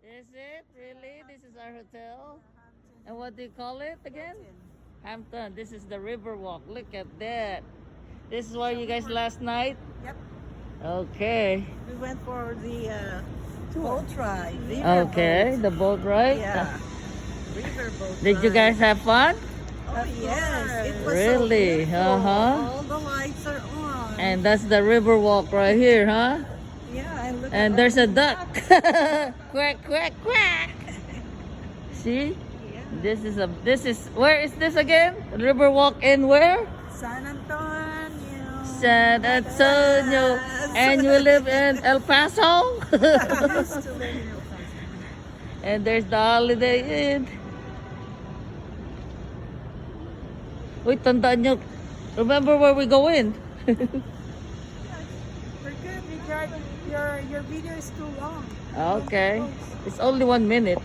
Is it really? This is our hotel. And what do you call it again? Hampton. This is the river walk. Look at that. This is where you guys last night? Yep. Okay. We went for the boat ride. Okay, the boat ride. Yeah. River boat Did you guys have fun? Oh, yes. It was Really? so beautiful. Uh-huh. All the lights are on. And that's the river walk right here, huh? yeah, and look And at there's all a the duck. ducks. Quack, quack, quack. See? Yeah. This is where is this again? River walk in where? San Antonio. San Antonio. And you live in El Paso? Used to live in El Paso. And there's the Holiday Inn. Uy, tandaan nyo. Remember where we go in? We're good, Richard. Your video is too long. Okay. It's only 1 minute.